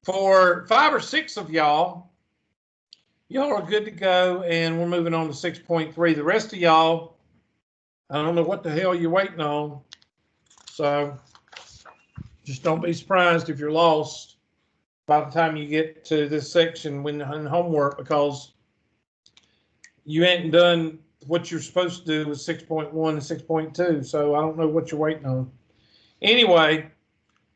For 5 or 6 of y'all are good to go, and we're moving on to 6.3. The rest of y'all, I don't know what the hell you're waiting on. So just don't be surprised if you're lost by the time you get to this section in homework, because you ain't done what you're supposed to do with 6.1 and 6.2. So I don't know what you're waiting on. Anyway,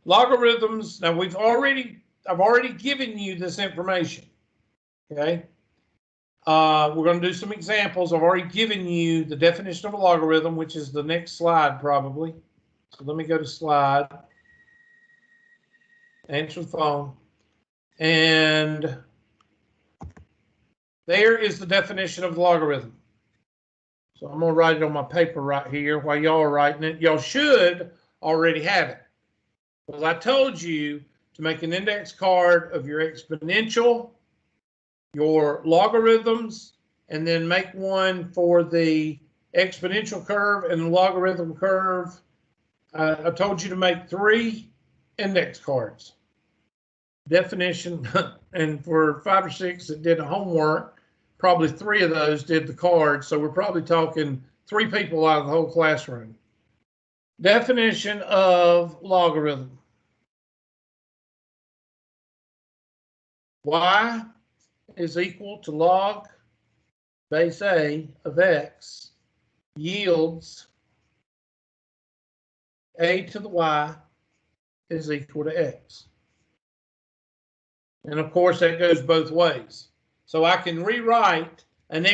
logarithms. Now I've already given you this information. Okay. We're going to do some examples. I've already given you the definition of a logarithm, which is the next slide probably. So let me go to slide. Answer the phone. And there is the definition of the logarithm. So I'm going to write it on my paper right here while y'all are writing it. Y'all should already have it. Because I told you to make an index card of your exponential, your logarithms, and then make one for the exponential curve and the logarithm curve. I told you to make 3 index cards. Definition, and for 5 or 6 that did homework, probably 3 of those did the cards. So we're probably talking 3 people out of the whole classroom. Definition of logarithm. Y is equal to log base A of X yields A to the Y is equal to X. And of course that goes both ways. So I can rewrite an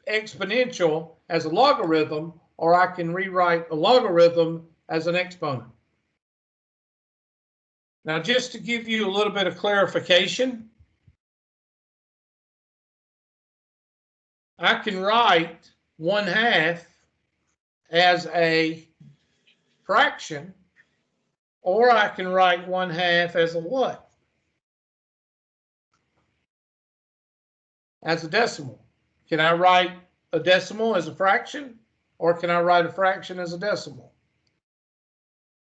exponential as a logarithm, or I can rewrite a logarithm as an exponent. Now, just to give you a little bit of clarification, I can write 1/2 as a fraction, or I can write 1/2 as a what? As a decimal. Can I write a decimal as a fraction, or can I write a fraction as a decimal?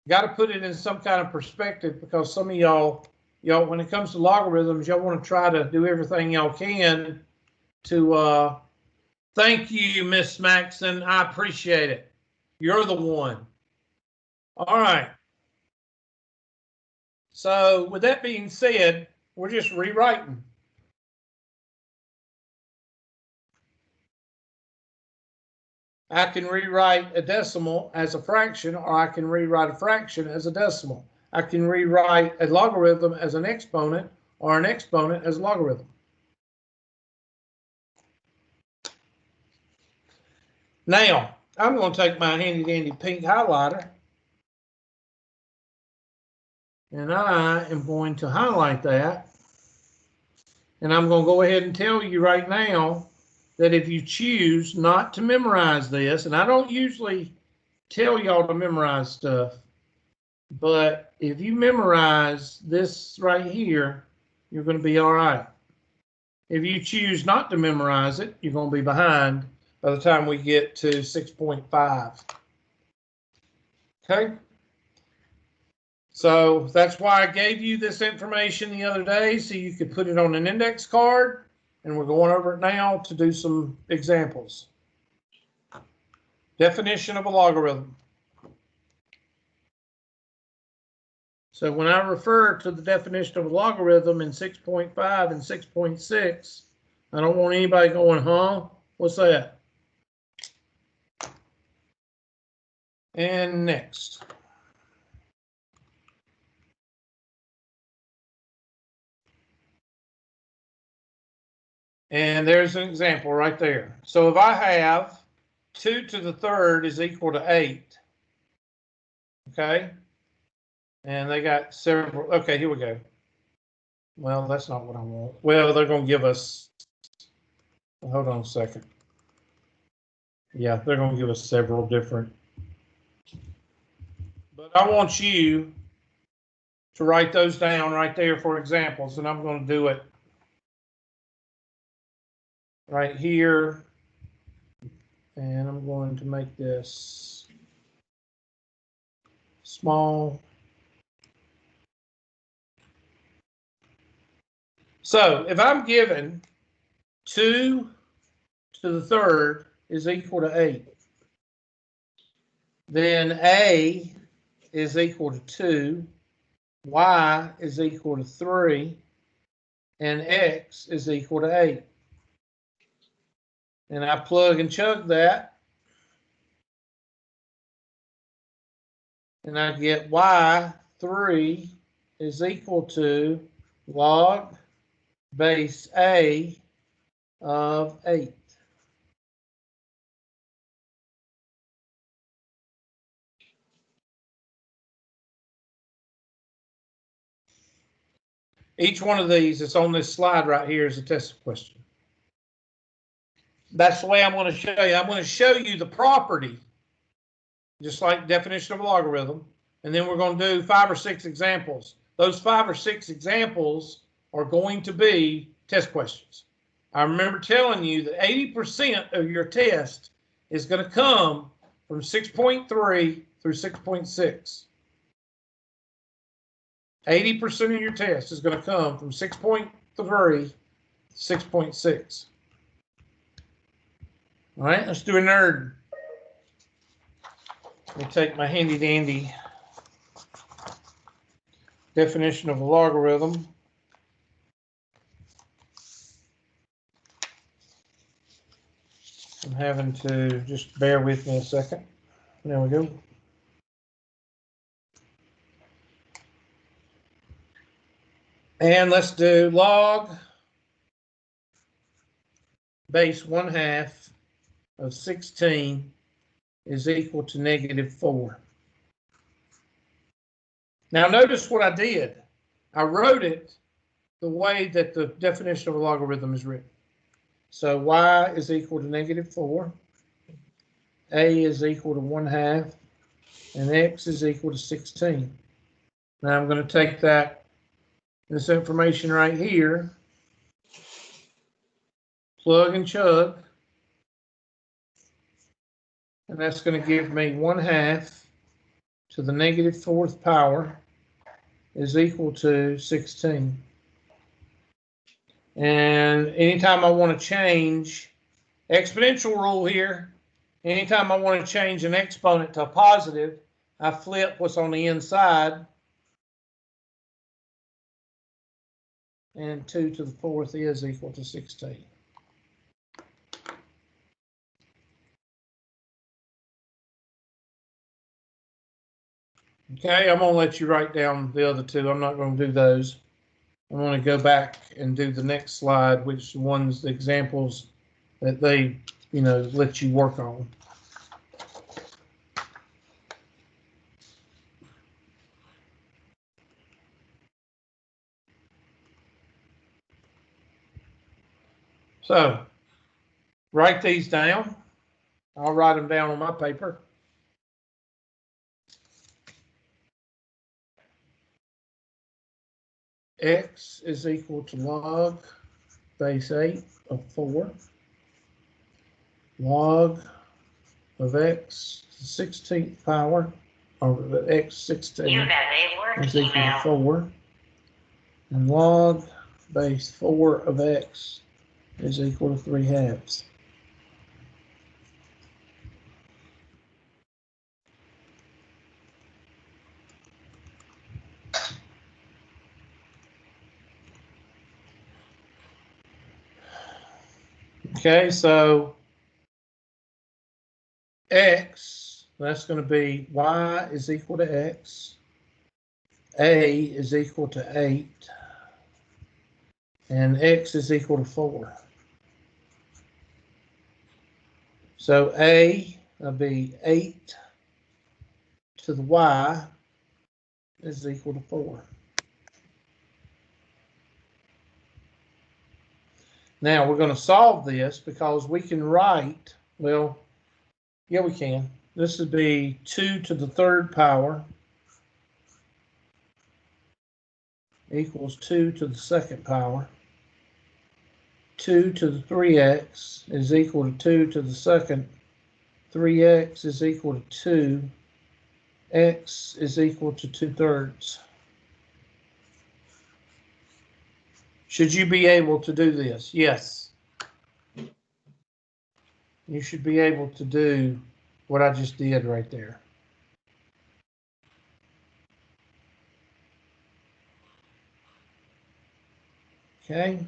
Got to put it in some kind of perspective, because some of y'all, when it comes to logarithms, y'all want to try to do everything y'all can to thank you, Miss Maxon. I appreciate it. You're the one. All right. So with that being said, we're just rewriting. I can rewrite a decimal as a fraction, or I can rewrite a fraction as a decimal. I can rewrite a logarithm as an exponent, or an exponent as a logarithm. Now, I'm going to take my handy dandy pink highlighter, and I am going to highlight that. And I'm going to go ahead and tell you right now that if you choose not to memorize this, and I don't usually tell y'all to memorize stuff, but if you memorize this right here, you're going to be all right. If you choose not to memorize it, you're going to be behind by the time we get to 6.5. Okay? So that's why I gave you this information the other day, so you could put it on an index card, and we're going over it now to do some examples. Definition of a logarithm. So when I refer to the definition of a logarithm in 6.5 and 6.6, I don't want anybody going, huh? What's that? And next. And there's an example right there. So if I have 2 to the 3rd is equal to 8, okay? And they got several, okay, here we go. Well, that's not what I want. Well, they're going to give us, hold on a second. Yeah, they're going to give us several different. But I want you to write those down right there for examples, and I'm going to do it right here. And I'm going to make this small. So if I'm given 2 to the third is equal to 8, then A is equal to 2, Y is equal to 3, and X is equal to 8. And I plug and chug that, and I get Y3 is equal to log base A of 8. Each one of these that's on this slide right here is a test question. That's the way I'm going to show you. I'm going to show you the property, just like definition of a logarithm, and then we're going to do 5 or 6 examples. Those 5 or 6 examples are going to be test questions. I remember telling you that 80% of your test is going to come from 6.3 through 6.6. 80% of your test is going to come from 6.3 to 6.6. All right, let's do a nerd. Let me take my handy dandy definition of a logarithm. I'm having to just bear with me a second. There we go. And let's do log base 1/2 of 16 is equal to -4. Now notice what I did. I wrote it the way that the definition of a logarithm is written. So y is equal to -4, a is equal to 1/2, and x is equal to 16. Now I'm going to take this information right here, plug and chug, and that's going to give me 1/2 to the -4th power is equal to 16. And anytime I want to change, exponential rule here, anytime I want to change an exponent to a positive, I flip what's on the inside, and 2 to the 4th is equal to 16. Okay, I'm going to let you write down the other two. I'm not going to do those. I'm going to go back and do the next slide, which one's the examples that they, let you work on. So, write these down. I'll write them down on my paper. X is equal to log base 8 of 4. Log of x to 16th power, or x16 is equal to 4. And log base 4 of x is equal to 3/2. Okay, so x, that's going to be y is equal to x, a is equal to 8, and x is equal to 4. So a will be 8 to the y is equal to 4. Now we're going to solve this because we can write, well, yeah, we can. This would be 2 to the 3rd power equals 2 to the 2nd power. 2 to the 3x is equal to 2 to the 2nd. 3x is equal to 2. X is equal to 2/3. Should you be able to do this? Yes. You should be able to do what I just did right there. Okay.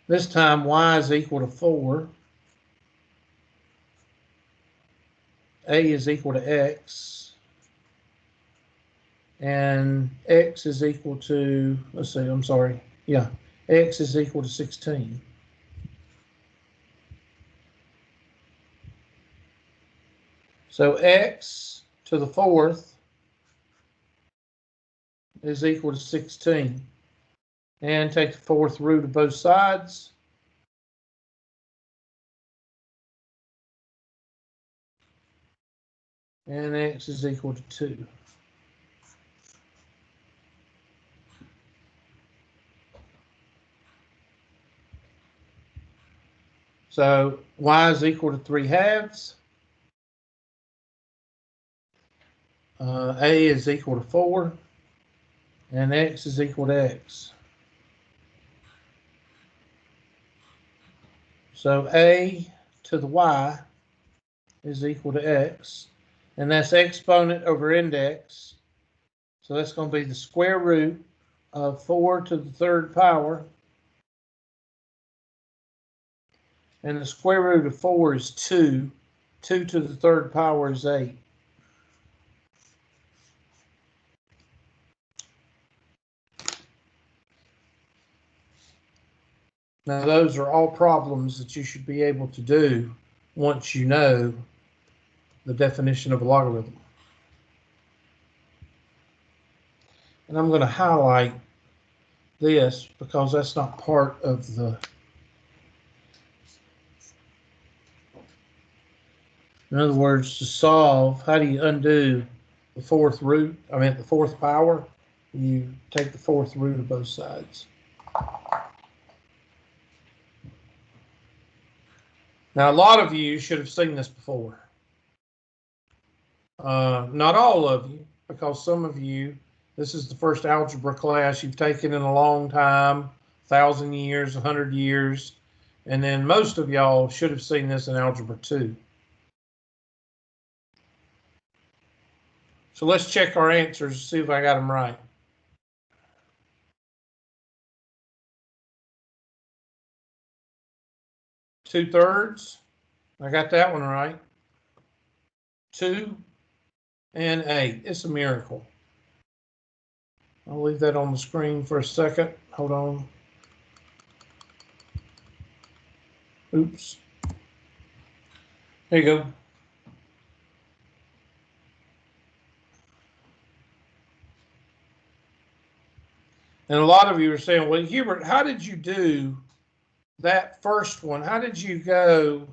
This time y is equal to 4. A is equal to x. And x is equal to, let's see, I'm sorry. Yeah, x is equal to 16. So x to the 4th is equal to 16. And take the 4th root of both sides. And x is equal to 2. So y is equal to 3/2. A is equal to 4. And x is equal to x. So a to the y is equal to x. And that's exponent over index. So that's going to be the square root of 4 to the 3rd power. And the square root of 4 is 2. 2 to the 3rd power is 8. Now, those are all problems that you should be able to do once you know the definition of a logarithm. And I'm going to highlight this because that's not part of the. In other words, to solve, how do you undo the 4th root? I mean, the 4th power, you take the 4th root of both sides. Now, a lot of you should have seen this before. Not all of you, because some of you, this is the first algebra class you've taken in a long time, 1,000 years, 100 years, and then most of y'all should have seen this in Algebra 2. So let's check our answers, see if I got them right. Two-thirds, I got that one right. 2 and 8, it's a miracle. I'll leave that on the screen for a second. Hold on. Oops. There you go. And a lot of you are saying, well, Hubert, how did you do that first one? How did you go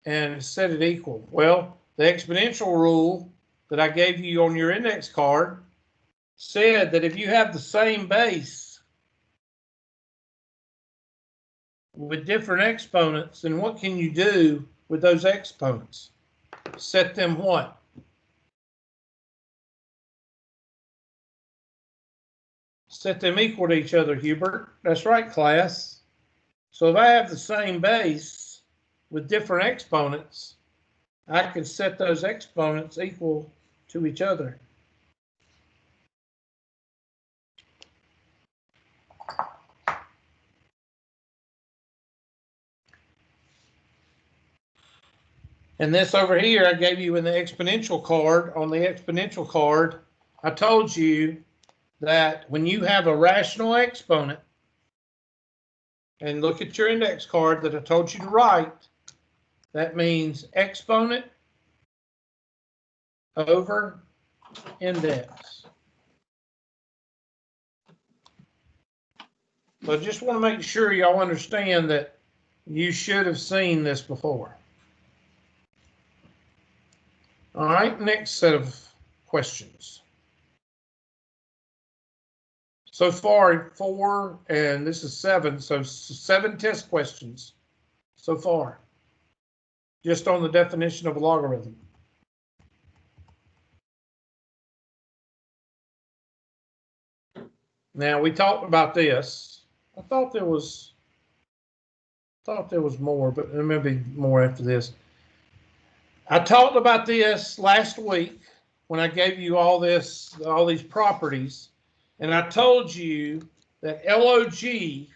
and set it equal? Well, the exponential rule that I gave you on your index card said that if you have the same base with different exponents, then what can you do with those exponents? Set them what? Set them equal to each other, Hubert. That's right, class. So if I have the same base with different exponents, I can set those exponents equal to each other. And this over here, I gave you in the exponential card. On the exponential card, I told you that when you have a rational exponent, and look at your index card that I told you to write, that means exponent over index. So I just want to make sure y'all understand that you should have seen this before. All right, next set of questions. So far, 4, and this is 7, so 7 test questions so far, just on the definition of a logarithm. Now, we talked about this. I thought there was more, but there may be more after this. I talked about this last week when I gave you all these properties, and I told you that LOG,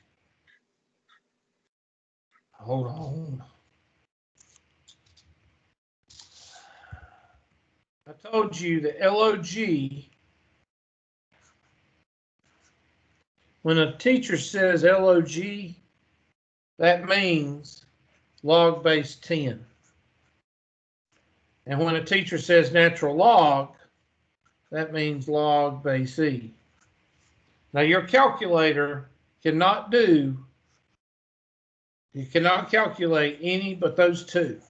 hold on. I told you that LOG, when a teacher says LOG, that means log base 10. And when a teacher says natural log, that means log base E. Now your calculator cannot you cannot calculate any but those two.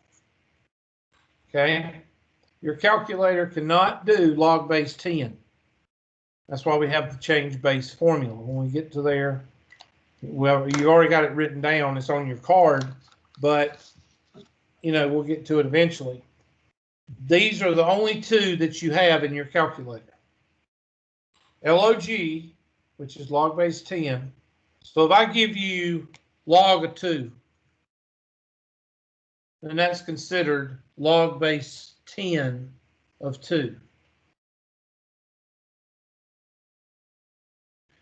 Okay? Your calculator cannot do log base 10. That's why we have the change base formula. When we get to there, well, you already got it written down. It's on your card, but, you know, we'll get to it eventually. These are the only two that you have in your calculator. LOG, which is log base 10. So if I give you log of 2, then that's considered log base 10 of 2.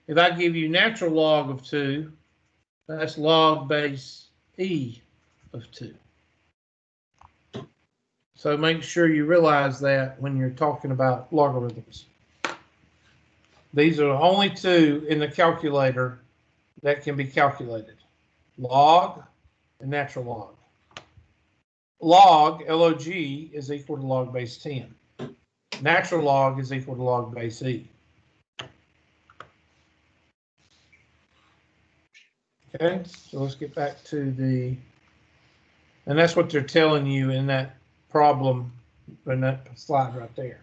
If I give you natural log of 2, that's log base E of 2. So make sure you realize that when you're talking about logarithms. These are the only two in the calculator that can be calculated. Log and natural log. Log, LOG, is equal to log base 10. Natural log is equal to log base E. Okay, so let's get back to and that's what they're telling you in that problem, in that slide right there.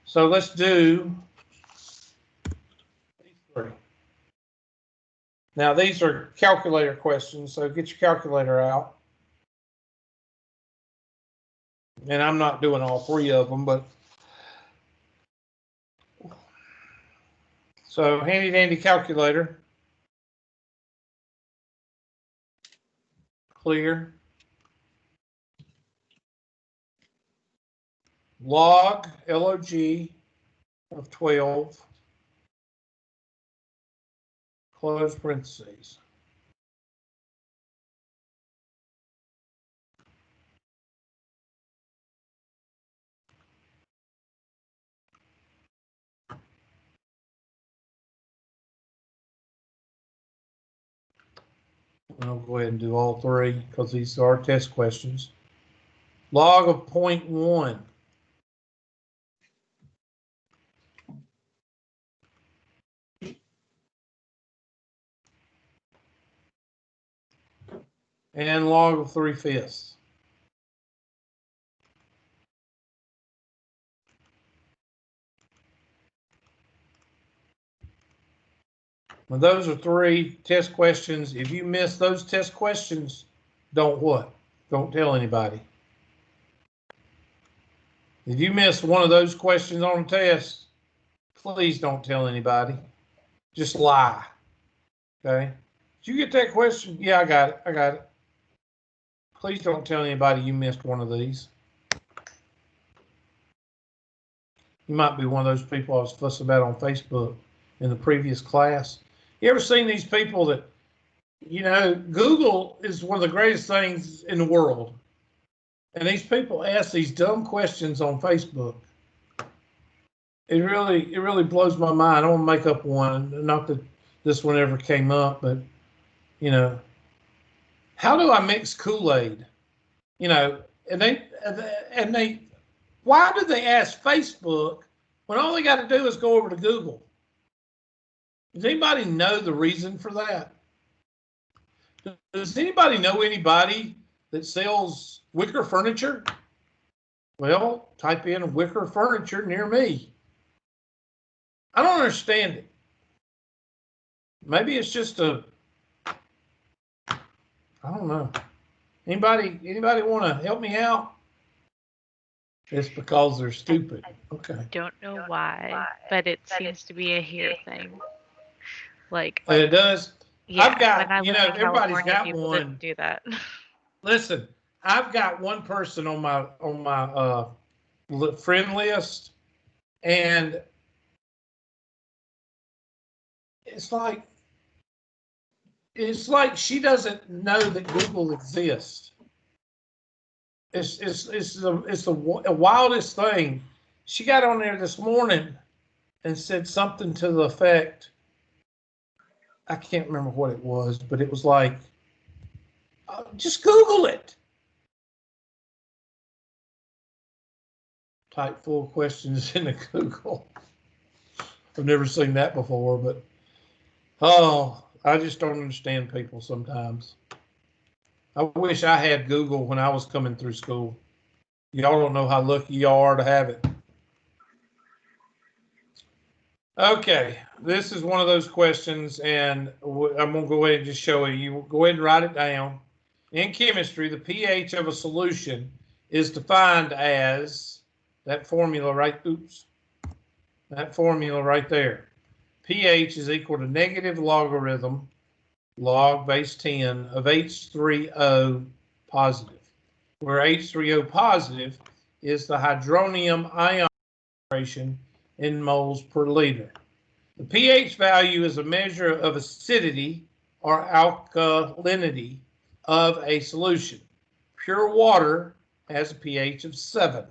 So let's do these three. Now these are calculator questions, so get your calculator out. And I'm not doing all three of them, but so handy dandy calculator. Clear. Log, LOG of 12. Close parentheses. I'll go ahead and do all three because these are test questions. Log of 0.1. And log of 3/5. Well, those are three test questions. If you miss those test questions, don't what? Don't tell anybody. If you miss one of those questions on the test, please don't tell anybody. Just lie. Okay? Did you get that question? Yeah, I got it. I got it. Please don't tell anybody you missed one of these. You might be one of those people I was fussing about on Facebook in the previous class. You ever seen these people that, you know, Google is one of the greatest things in the world. And these people ask these dumb questions on Facebook. It really blows my mind. I want to make up one. Not that this one ever came up, but, you know, how do I mix Kool-Aid? You know, and they, why do they ask Facebook when all they got to do is go over to Google? Does anybody know the reason for that? Does anybody know anybody that sells wicker furniture? Well, type in wicker furniture near me. I don't understand it. Maybe it's just I don't know. Anybody want to help me out? It's because they're stupid. Okay. Don't know why, but it seems to be a here thing. Like And it does. yeah, I've when got, I you lived know, in everybody's California, got people one. didn't do that. Listen, I've got one person on my friend list, and it's like she doesn't know that Google exists. It's the wildest thing. She got on there this morning and said something to the effect, I can't remember what it was, but it was like, just Google it. Type full questions into Google. I've never seen that before, but oh, I just don't understand people sometimes. I wish I had Google when I was coming through school. Y'all don't know how lucky y'all are to have it. Okay, this is one of those questions, and I'm going to go ahead and just show you. You go ahead and write it down. In chemistry, the pH of a solution is defined as that formula right, that formula right there. pH is equal to negative logarithm log base 10 of H3O positive, where H3O positive is the hydronium ion concentration in moles per liter. The pH value is a measure of acidity or alkalinity of a solution. Pure water has a pH of 7.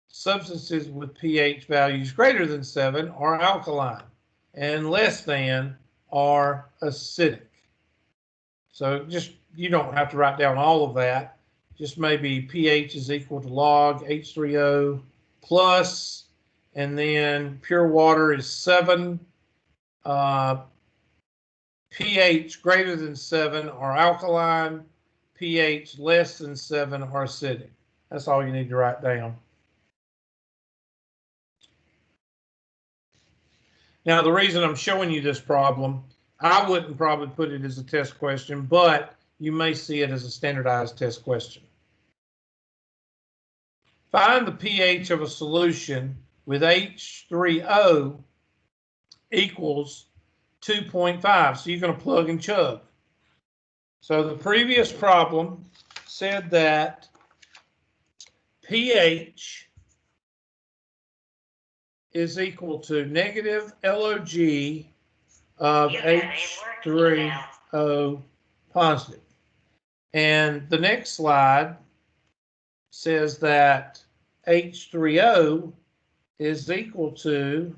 Substances with pH values greater than 7 are alkaline, and less than are acidic. So just, you don't have to write down all of that. Just maybe pH is equal to log H3O plus, and then pure water is 7. pH greater than 7 are alkaline. pH less than 7 are acidic. That's all you need to write down. Now, the reason I'm showing you this problem, I wouldn't probably put it as a test question, but you may see it as a standardized test question. Find the pH of a solution with H3O equals 2.5. So you're going to plug and chug. So the previous problem said that pH is equal to negative log of H3O positive. And the next slide says that H3O is equal to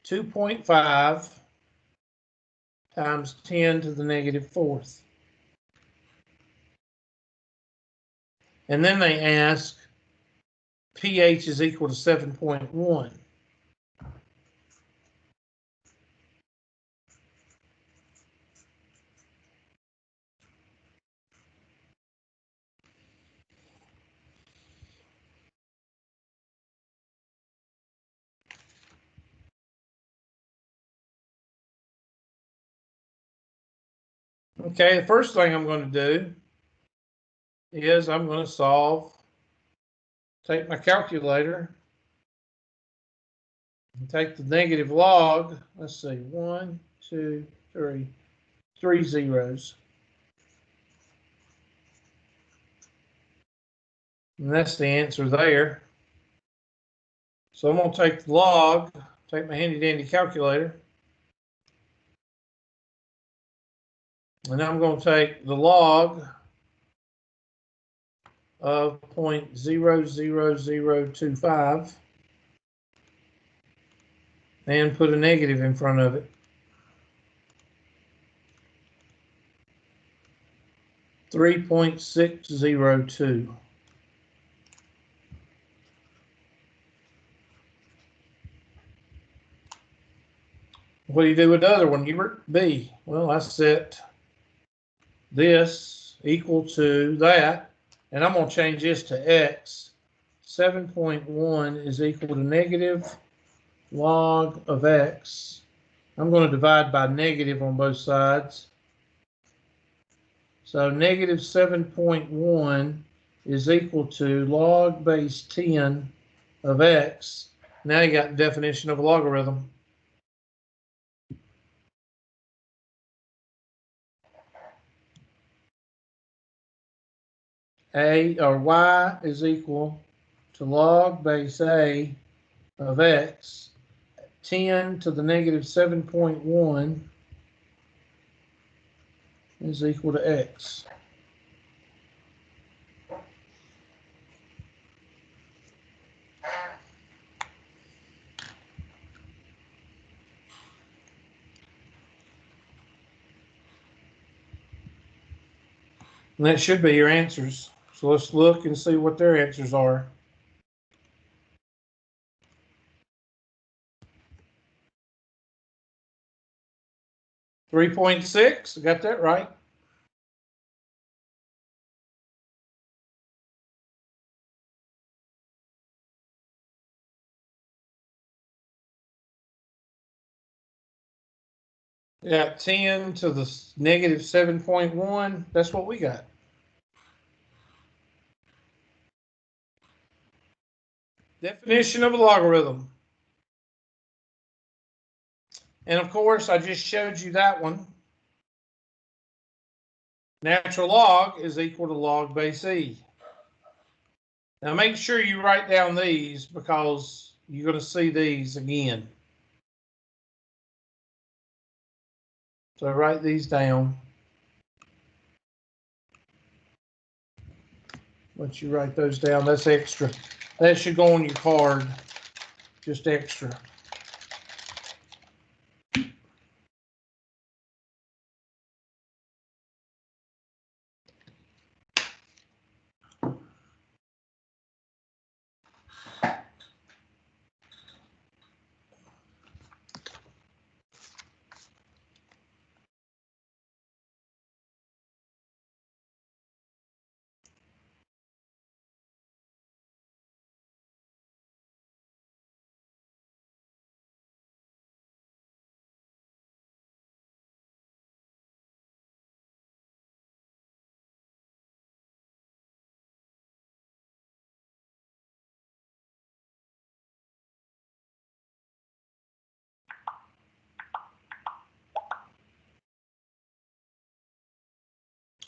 2.5 times 10 to the negative fourth. And then they ask pH is equal to 7.1. Okay, the first thing I'm going to do is I'm going to solve, take my calculator, and take the negative log. Let's see, 1, 2, 3, 3 zeros. And that's the answer there. So I'm going to take the log, take my handy dandy calculator, and I'm going to take the log of 0.00025 and put a negative in front of it. 3.602. What do you do with the other one, Hubert? B. Well, I set this equal to that, and I'm going to change this to X. 7.1 is equal to negative log of X. I'm going to divide by negative on both sides. So negative 7.1 is equal to log base 10 of X. Now you got the definition of a logarithm. a or y is equal to log base a of x 10 to the negative 7.1 is equal to x. And that should be your answers. So let's look and see what their answers are. 3.6, got that right. Yeah, 10 to the negative 7.1. That's what we got. Definition of a logarithm. And of course, I just showed you that one. Natural log is equal to log base e. Now make sure you write down these because you're going to see these again. So write these down. Once you write those down, that's extra. That should go on your card, just extra.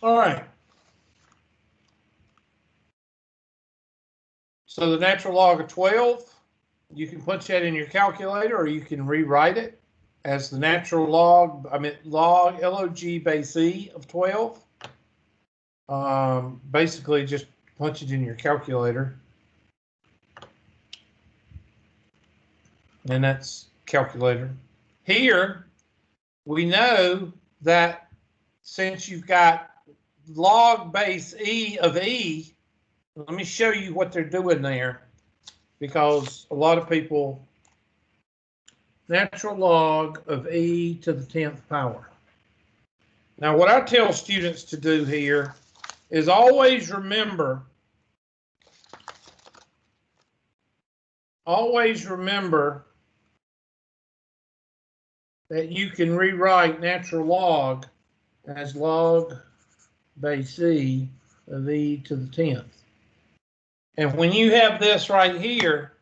All right. So the natural log of 12, you can punch that in your calculator or you can rewrite it as the natural log, log, log base e of 12. Basically just punch it in your calculator. And that's calculator. Here, we know that since you've got log base e of e, let me show you what they're doing there, because a lot of people, natural log of e to the 10th power. Now, what I tell students to do here is always remember that you can rewrite natural log as log base e of e to the 10th. And when you have this right here,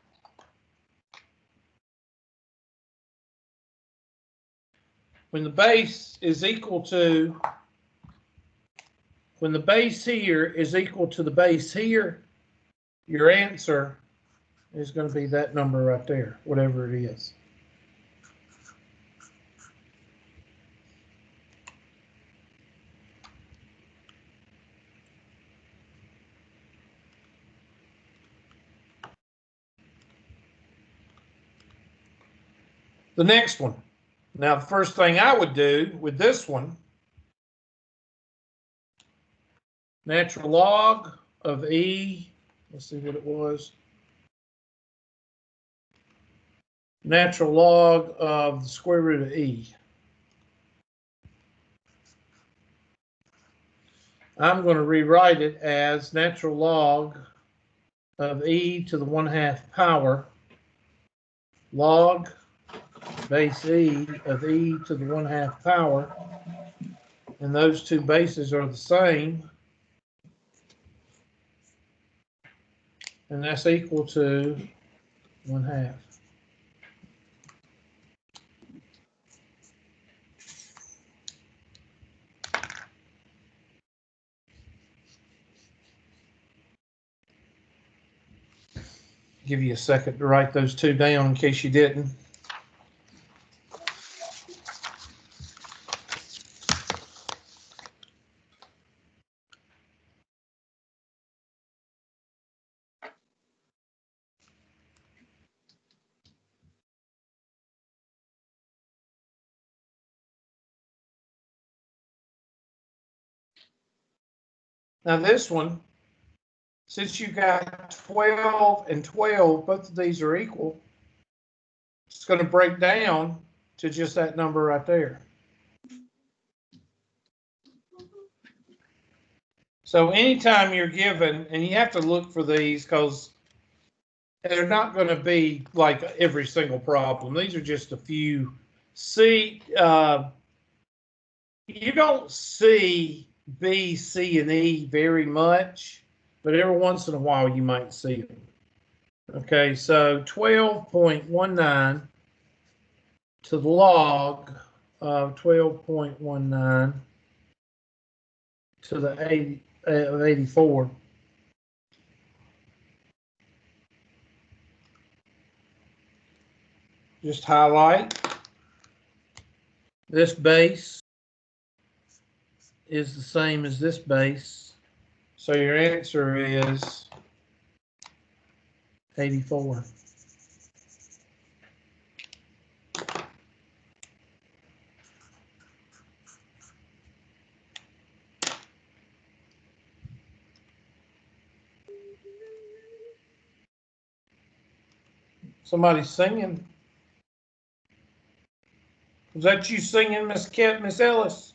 when the base is equal to, when the base here is equal to the base here, your answer is going to be that number right there, whatever it is. The next one. Now, the first thing I would do with this one, natural log of e, let's see what it was. Natural log of the square root of e. I'm going to rewrite it as natural log of e to the 1/2 power log base e of e to the 1/2 power, and those two bases are the same, and that's equal to 1/2. Give you a second to write those two down in case you didn't. Now this one, since you got 12 and 12, both of these are equal, it's going to break down to just that number right there. So anytime you're given, and you have to look for these because they're not going to be like every single problem. These are just a few. See, you don't see B, C, and E very much, but every once in a while you might see them. Okay, so 12.19 to the log of 12.19 to the 84. Just highlight this base is the same as this base. So your answer is 84. Somebody's singing. Was that you singing, Miss Ellis?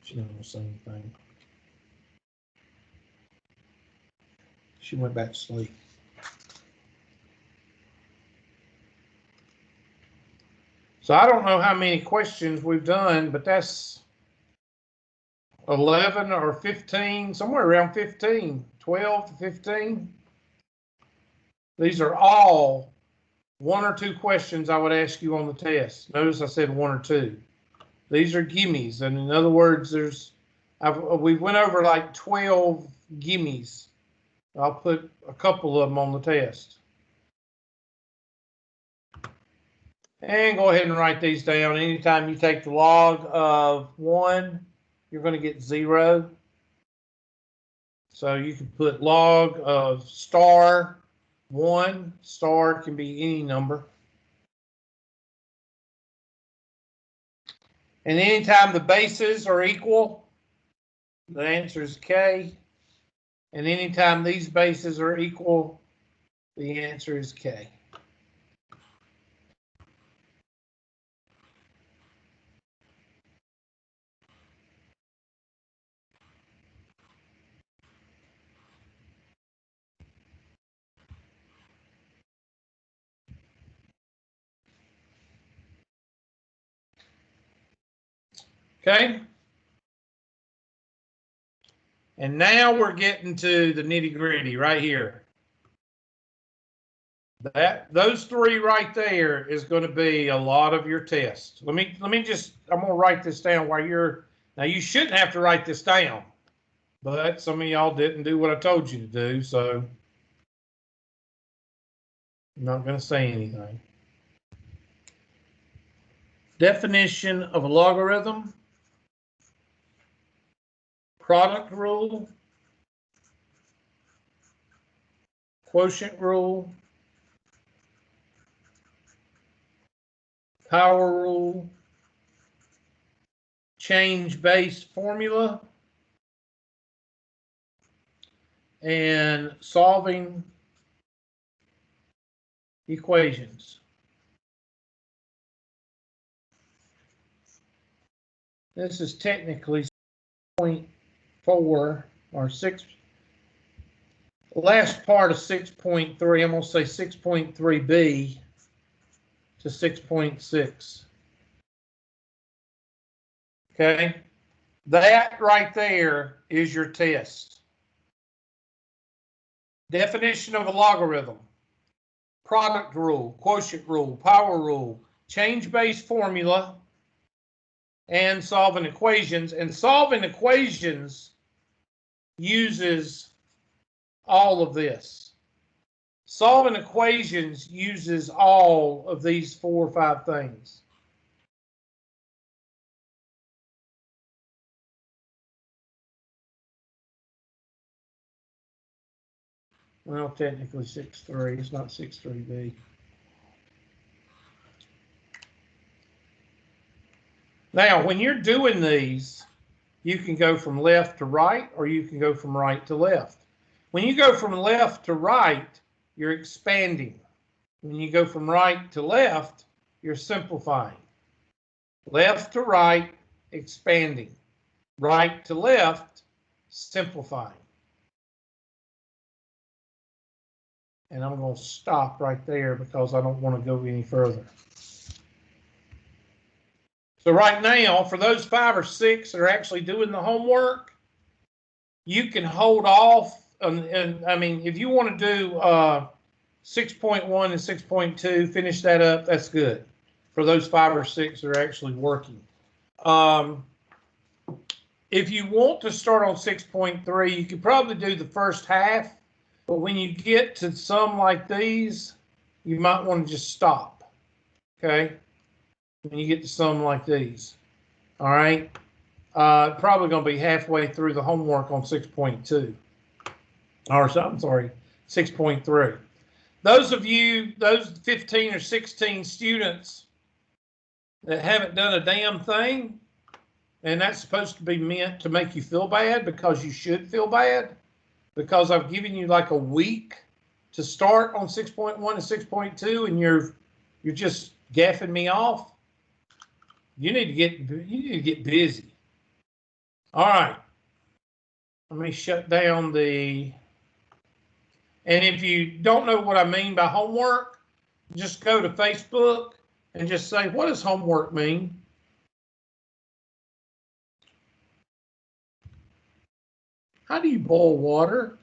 She didn't say anything. She went back to sleep. So I don't know how many questions we've done, but that's 11 or 15, somewhere around 15, 12 to 15. These are all one or two questions I would ask you on the test. Notice I said one or two. These are gimmies, and in other words, we went over like 12 gimmies. I'll put a couple of them on the test. And go ahead and write these down. Anytime you take the log of 1, you're going to get 0. So you can put log of star 1. Star can be any number. And anytime the bases are equal, the answer is K. And anytime these bases are equal, the answer is K. Okay. And now we're getting to the nitty-gritty right here. Those three right there is going to be a lot of your tests. Let me just, I'm going to write this down while now you shouldn't have to write this down, but some of y'all didn't do what I told you to do, so I'm not going to say anything. Definition of a logarithm, product rule, quotient rule, power rule, change base formula, and solving equations. This is technically 6.4 or 6. Last part of 6.3, I'm going to say 6.3b to 6.6. Okay, that right there is your test. Definition of a logarithm, product rule, quotient rule, power rule, change base formula, and solving equations. And solving equations uses all of this. Solving equations uses all of these 4 or 5 things. Well, technically 6.3. It's not 6.3b. Now, when you're doing these, you can go from left to right, or you can go from right to left. When you go from left to right, you're expanding. When you go from right to left, you're simplifying. Left to right, expanding. Right to left, simplifying. And I'm going to stop right there because I don't want to go any further. So right now, for those 5 or 6 that are actually doing the homework, you can hold off. And I mean, if you want to do 6.1 and 6.2, finish that up, that's good. For those 5 or 6 that are actually working. If you want to start on 6.3, you could probably do the first half. But when you get to some like these, you might want to just stop. Okay? When you get to some like these. All right? Probably going to be halfway through the homework on 6.2. Or, I'm sorry, 6.3. Those of you, those 15 or 16 students that haven't done a damn thing, and that's supposed to be meant to make you feel bad because you should feel bad, because I've given you like a week to start on 6.1 and 6.2, and you're just gaffing me off. You need to get busy. All right. Let me shut down the. And if you don't know what I mean by homework, just go to Facebook and just say, what does homework mean? How do you boil water?